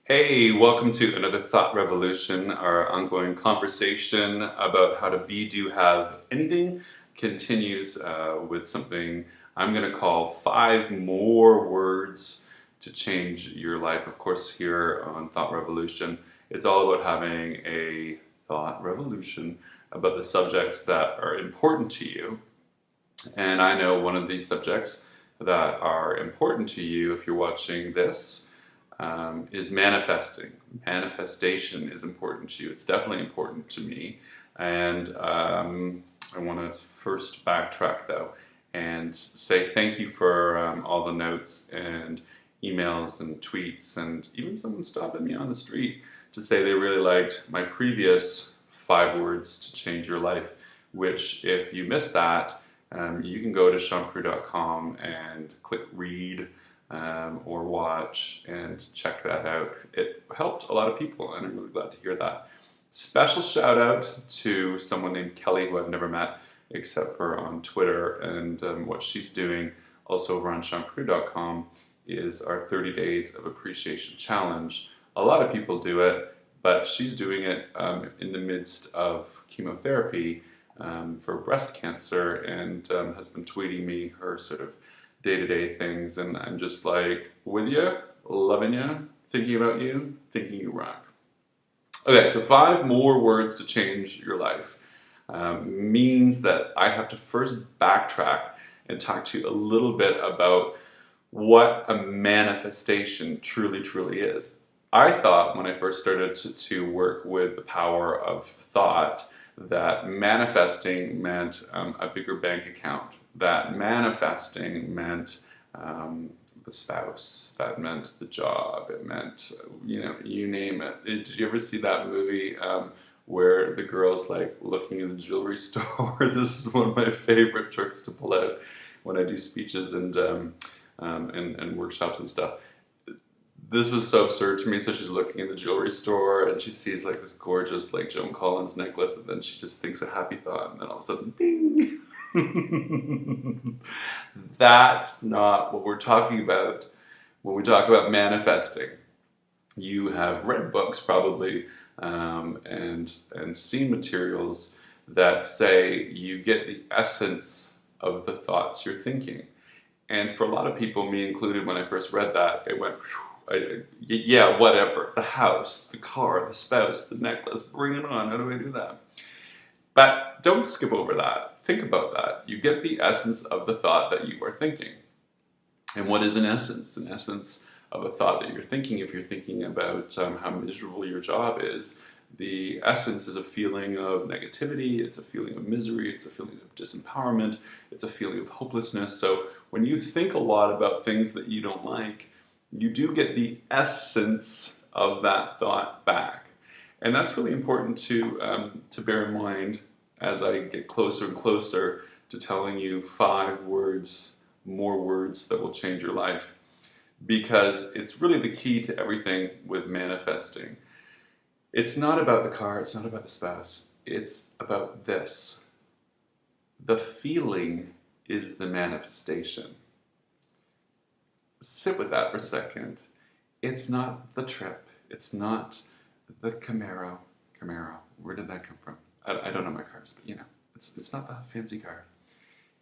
Hey, welcome to another Thought Revolution, our ongoing conversation about how to be, do, have anything continues with something I'm going to call 5 more words to change your life. Of course, here on Thought Revolution, it's all about having a thought revolution about the subjects that are important to you. And I know one of these subjects that are important to you if you're watching this is manifesting. Manifestation is important to you. It's definitely important to me. And I want to first backtrack though and say thank you for all the notes and emails and tweets, and even someone stopping me on the street to say they really liked my previous 5 words to change your life, which if you missed that, you can go to shaunproulx.com and click read or watch and check that out. It helped a lot of people, and I'm really glad to hear that. Special shout out to someone named Kelly, who I've never met except for on Twitter, and what she's doing also over on shaunproulx.com is our 30 Days of Appreciation Challenge. A lot of people do it, but she's doing it in the midst of chemotherapy for breast cancer, and has been tweeting me her sort of day-to-day things, and I'm just like, with you, loving you, thinking about you, thinking you rock. Okay, so 5 more words to change your life means that I have to first backtrack and talk to you a little bit about what a manifestation truly is. I thought when I first started to work with the power of thought that manifesting meant a bigger bank account, that manifesting meant the spouse, that meant the job, it meant, you name it. Did you ever see that movie where the girl's like looking in the jewelry store? This is one of my favorite tricks to pull out when I do speeches and workshops and stuff. This was so absurd to me. So she's looking in the jewelry store and she sees like this gorgeous like Joan Collins necklace, and then she just thinks a happy thought, and then all of a sudden, ding! That's not what we're talking about when we talk about manifesting. You have read books probably and seen materials that say you get the essence of the thoughts you're thinking. And for a lot of people, me included, when I first read that, it went, yeah, whatever. The house, the car, the spouse, the necklace, bring it on. How do I do that? But don't skip over that. Think about that. You get the essence of the thought that you are thinking. And what is an essence? An essence of a thought that you're thinking, if you're thinking about how miserable your job is, the essence is a feeling of negativity, it's a feeling of misery, it's a feeling of disempowerment, it's a feeling of hopelessness. So when you think a lot about things that you don't like, you do get the essence of that thought back. And that's really important to bear in mind as I get closer and closer to telling you 5 more words that will change your life. Because it's really the key to everything with manifesting. It's not about the car, it's not about the spouse, it's about this. The feeling is the manifestation. Sit with that for a second. It's not the trip, it's not the Camaro. Where did that come from? I don't know my cars, but it's not the fancy car.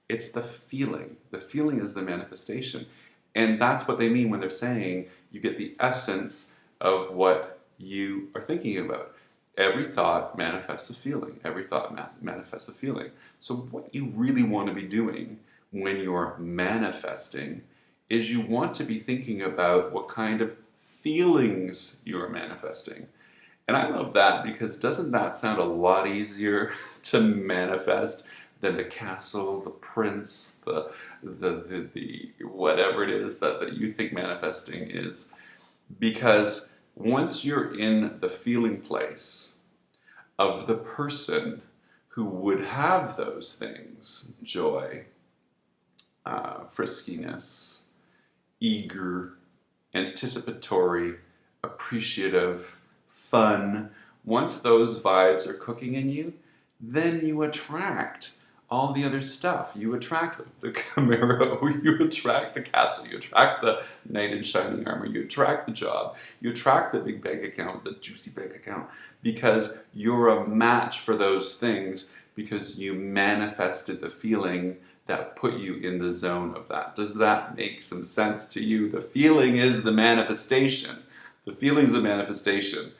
It's the feeling. The feeling is the manifestation. And that's what they mean when they're saying you get the essence of what you are thinking about. Every thought manifests a feeling. Every thought manifests a feeling. So what you really want to be doing when you're manifesting is you want to be thinking about what kind of feelings you are manifesting. And I love that, because doesn't that sound a lot easier to manifest than the castle, the prince, the whatever it is that you think manifesting is? Because once you're in the feeling place of the person who would have those things, joy, friskiness, eager, anticipatory, appreciative, fun, once those vibes are cooking in you, then you attract all the other stuff. You attract the Camaro, you attract the castle, you attract the knight in shining armor, you attract the job, you attract the big bank account, the juicy bank account, because you're a match for those things because you manifested the feeling that put you in the zone of that. Does that make some sense to you? The feeling is the manifestation. The feeling is the manifestation.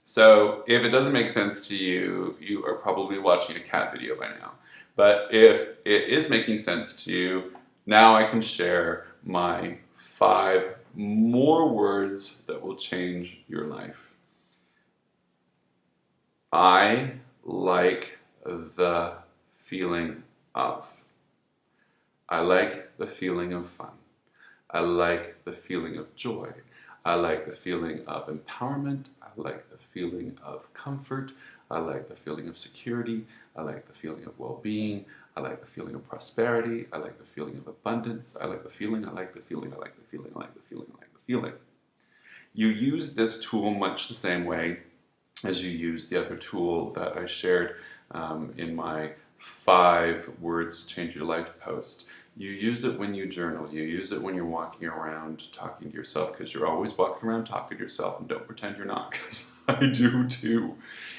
So if it doesn't make sense to you, you are probably watching a cat video by now. But if it is making sense to you, now I can share my 5 more words that will change your life. I like the feeling of. I like the feeling of fun. I like the feeling of joy. I like the feeling of empowerment. I like the feeling of comfort. I like the feeling of security. I like the feeling of well-being. I like the feeling of prosperity. I like the feeling of abundance. I like the feeling. I like the feeling. I like the feeling. I like the feeling. I like the feeling. You use this tool much the same way as you use the other tool that I shared in my 5 words to change your life post. You use it when you journal. You use it when you're walking around talking to yourself, because you're always walking around talking to yourself, and don't pretend you're not, because I do too.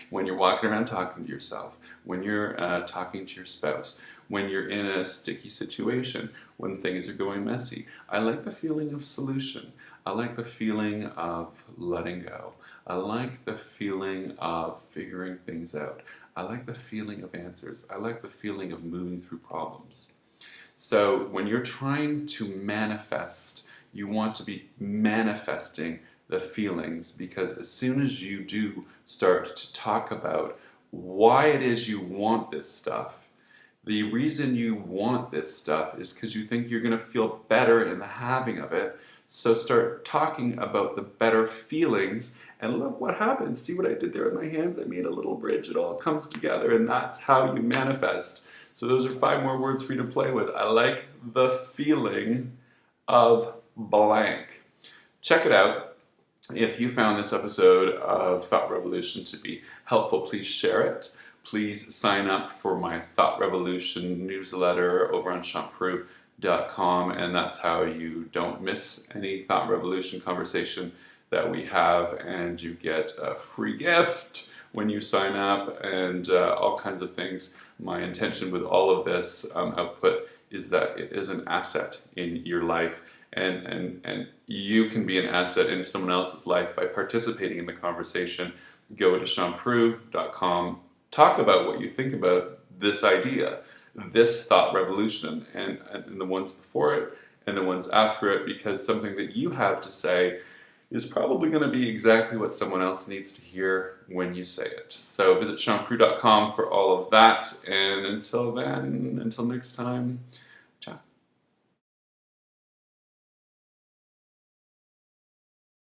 When you're walking around talking to yourself, when you're talking to your spouse, when you're in a sticky situation, when things are going messy. I like the feeling of solution. I like the feeling of letting go. I like the feeling of figuring things out. I like the feeling of answers. I like the feeling of moving through problems. So when you're trying to manifest, you want to be manifesting the feelings, because as soon as you do start to talk about why it is you want this stuff, the reason you want this stuff is because you think you're going to feel better in the having of it. So start talking about the better feelings, and look what happens. See what I did there with my hands? I made a little bridge. It all comes together, and that's how you manifest. So those are 5 more words for you to play with. I like the feeling of blank. Check it out. If you found this episode of Thought Revolution to be helpful, please share it. Please sign up for my Thought Revolution newsletter over on shaunproulx.com, and that's how you don't miss any Thought Revolution conversation that we have, and you get a free gift when you sign up, and all kinds of things. My intention with all of this output is that it is an asset in your life, and you can be an asset in someone else's life by participating in the conversation. Go to shaunproulx.com, talk about what you think about this idea, this thought revolution, and the ones before it and the ones after it, because something that you have to say is probably going to be exactly what someone else needs to hear when you say it. So visit shaunproulx.com for all of that, and until then, until next time, ciao.